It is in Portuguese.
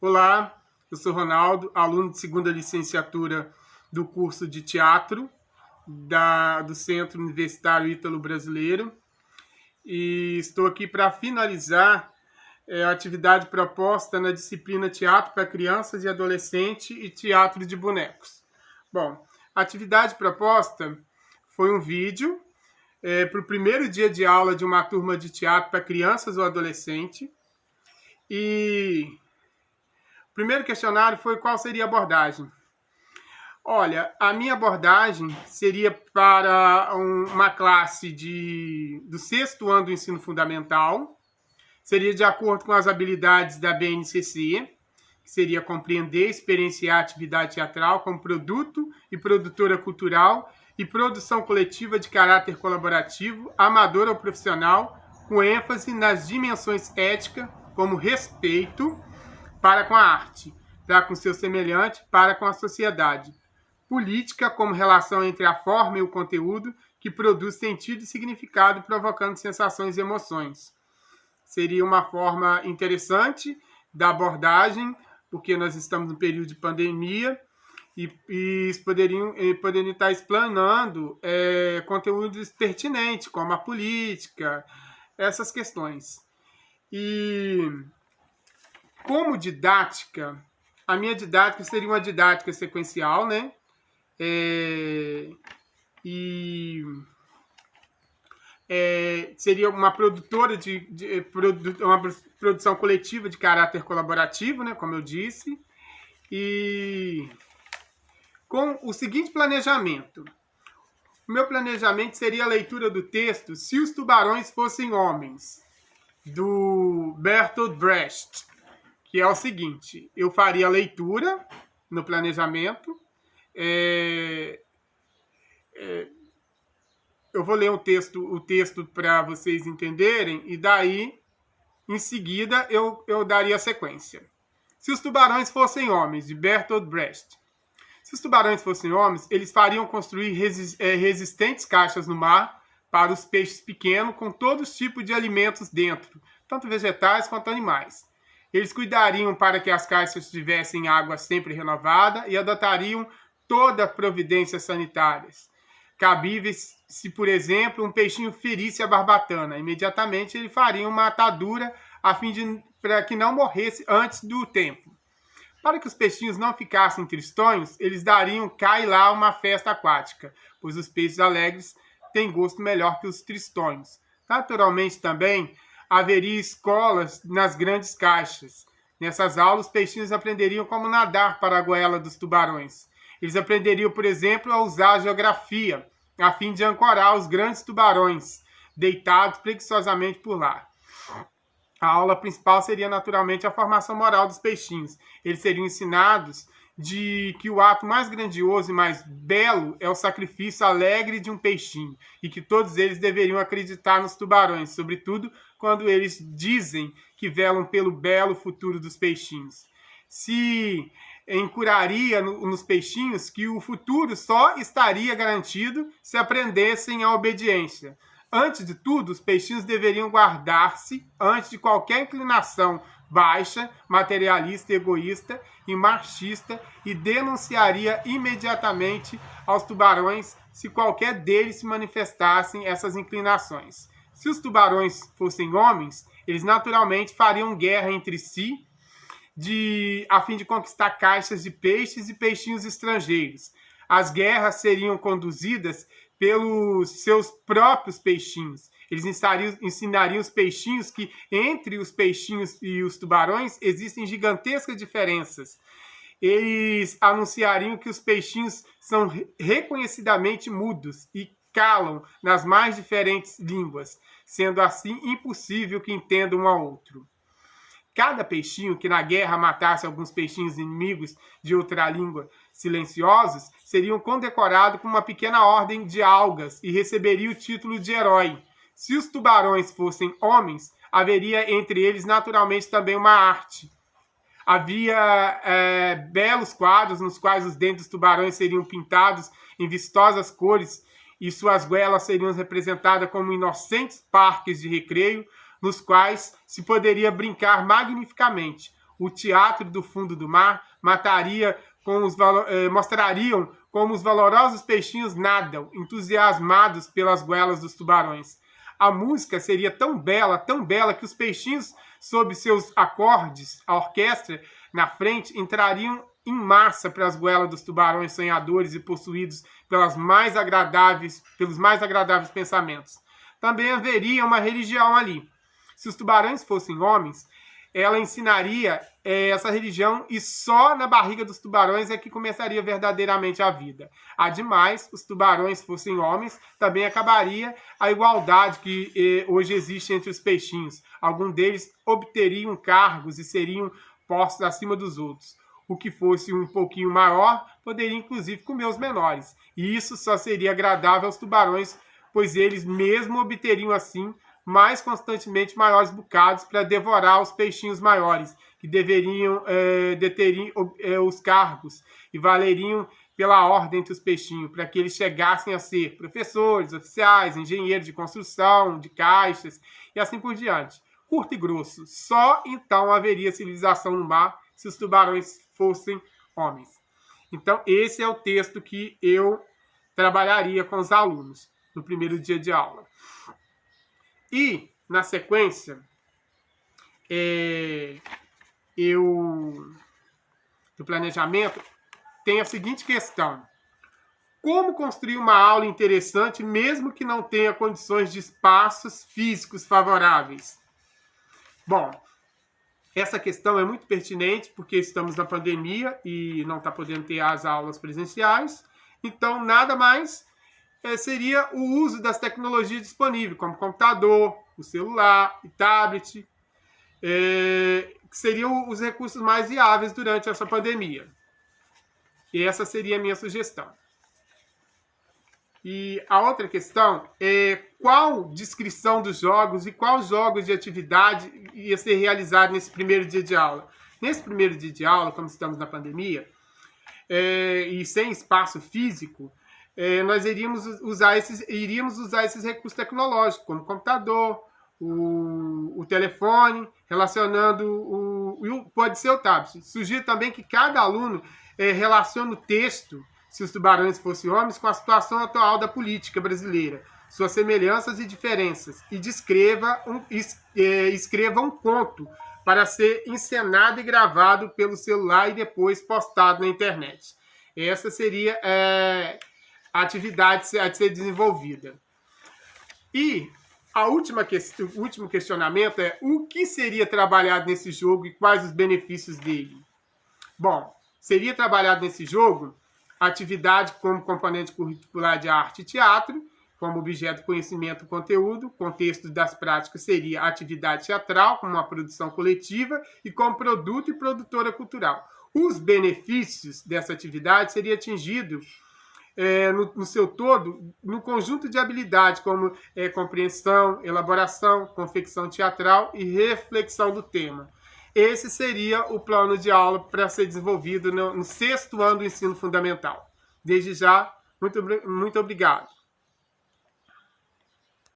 Olá, eu sou Ronaldo, aluno de segunda licenciatura do curso de teatro do Centro Universitário Ítalo-Brasileiro e estou aqui para finalizar a atividade proposta na disciplina Teatro para Crianças e Adolescentes e Teatro de Bonecos. Bom, a atividade proposta foi um vídeo para o primeiro dia de aula de uma turma de teatro para crianças ou adolescente. E o primeiro questionário foi qual seria a abordagem. Olha, a minha abordagem seria para uma classe do 6º ano do ensino fundamental, seria de acordo com as habilidades da BNCC, que seria compreender e experienciar a atividade teatral como produto e produtora cultural e produção coletiva de caráter colaborativo, amador ou profissional, com ênfase nas dimensões éticas, como respeito para com a arte, para com seu semelhante, para com a sociedade. Política como relação entre a forma e o conteúdo, que produz sentido e significado, provocando sensações e emoções. Seria uma forma interessante da abordagem, porque nós estamos no período de pandemia e poderiam estar explanando conteúdos pertinentes, como a política, essas questões. E como didática, a minha didática seria uma didática sequencial, né? Seria uma produtora uma produção coletiva de caráter colaborativo, né, como eu disse, e com o seguinte planejamento. O meu planejamento seria a leitura do texto Se os Tubarões Fossem Homens, do Bertolt Brecht, que é o seguinte: eu faria a leitura no planejamento, eu vou ler o texto para vocês entenderem, e daí, em seguida, eu daria a sequência. Se os tubarões fossem homens, de Bertolt Brecht. Se os tubarões fossem homens, eles fariam construir resistentes caixas no mar para os peixes pequenos, com todos os tipos de alimentos dentro, tanto vegetais quanto animais. Eles cuidariam para que as caixas tivessem água sempre renovada e adotariam toda a providência sanitárias cabíveis. Se, por exemplo, um peixinho ferisse a barbatana, imediatamente ele faria uma atadura para que não morresse antes do tempo. Para que os peixinhos não ficassem tristonhos, eles dariam cá e lá uma festa aquática, pois os peixes alegres têm gosto melhor que os tristonhos. Naturalmente, também, haveria escolas nas grandes caixas. Nessas aulas, os peixinhos aprenderiam como nadar para a goela dos tubarões. Eles aprenderiam, por exemplo, a usar a geografia, a fim de ancorar os grandes tubarões, deitados preguiçosamente por lá. A aula principal seria, naturalmente, a formação moral dos peixinhos. Eles seriam ensinados de que o ato mais grandioso e mais belo é o sacrifício alegre de um peixinho, e que todos eles deveriam acreditar nos tubarões, sobretudo quando eles dizem que velam pelo belo futuro dos peixinhos. Se encuraria nos peixinhos que o futuro só estaria garantido se aprendessem a obediência. Antes de tudo, os peixinhos deveriam guardar-se antes de qualquer inclinação baixa, materialista, egoísta e machista, e denunciaria imediatamente aos tubarões se qualquer deles se manifestassem essas inclinações. Se os tubarões fossem homens, eles naturalmente fariam guerra entre si, a fim de conquistar caixas de peixes e peixinhos estrangeiros. As guerras seriam conduzidas pelos seus próprios peixinhos. Eles ensinariam os peixinhos que entre os peixinhos e os tubarões existem gigantescas diferenças. Eles anunciariam que os peixinhos são reconhecidamente mudos e calam nas mais diferentes línguas, sendo assim impossível que entendam um ao outro. Cada peixinho que na guerra matasse alguns peixinhos inimigos de outra língua silenciosos seriam condecorados com uma pequena ordem de algas e receberia o título de herói. Se os tubarões fossem homens, haveria entre eles naturalmente também uma arte. Havia belos quadros nos quais os dentes dos tubarões seriam pintados em vistosas cores e suas goelas seriam representadas como inocentes parques de recreio, nos quais se poderia brincar magnificamente. o teatro do fundo do mar mostrariam como os valorosos peixinhos nadam, entusiasmados pelas goelas dos tubarões. A música seria tão bela, que os peixinhos, sob seus acordes, a orquestra na frente, entrariam em massa para as goelas dos tubarões sonhadores e possuídos pelos mais agradáveis pensamentos. Também haveria uma religião ali. Se os tubarões fossem homens, ela ensinaria essa religião, e só na barriga dos tubarões é que começaria verdadeiramente a vida. Ademais, os tubarões fossem homens, também acabaria a igualdade que hoje existe entre os peixinhos. Alguns deles obteriam cargos e seriam postos acima dos outros. O que fosse um pouquinho maior poderia inclusive comer os menores. E isso só seria agradável aos tubarões, pois eles mesmo obteriam assim mais constantemente maiores bocados para devorar os peixinhos maiores, que deveriam deterem os cargos e valeriam pela ordem entre os peixinhos, para que eles chegassem a ser professores, oficiais, engenheiros de construção, de caixas e assim por diante. Curto e grosso, só então haveria civilização no mar se os tubarões fossem homens. Então, esse é o texto que eu trabalharia com os alunos no primeiro dia de aula. E, na sequência, do planejamento, tem a seguinte questão: como construir uma aula interessante mesmo que não tenha condições de espaços físicos favoráveis? Bom, essa questão é muito pertinente porque estamos na pandemia e não está podendo ter as aulas presenciais. Então, nada mais seria o uso das tecnologias disponíveis, como computador, o celular, o tablet, que seriam os recursos mais viáveis durante essa pandemia. E essa seria a minha sugestão. E a outra questão é qual descrição dos jogos e quais jogos de atividade ia ser realizado nesse primeiro dia de aula. Nesse primeiro dia de aula, como estamos na pandemia, e sem espaço físico, nós iríamos usar esses recursos tecnológicos, como o computador, o telefone, pode ser o tablet. Sugiro também que cada aluno relacione o texto, se os tubarões fossem homens, com a situação atual da política brasileira, suas semelhanças e diferenças, e escreva um conto para ser encenado e gravado pelo celular e depois postado na internet. Essa seria a atividade a ser desenvolvida. E o último questionamento é: o que seria trabalhado nesse jogo e quais os benefícios dele? Bom, seria trabalhado nesse jogo atividade como componente curricular de arte e teatro, como objeto conhecimento e conteúdo. Contexto das práticas seria atividade teatral, como uma produção coletiva, e como produto e produtora cultural. Os benefícios dessa atividade seriam atingidos no seu todo, no conjunto de habilidades, como compreensão, elaboração, confecção teatral e reflexão do tema. Esse seria o plano de aula para ser desenvolvido no 6º ano do ensino fundamental. Desde já, muito obrigado.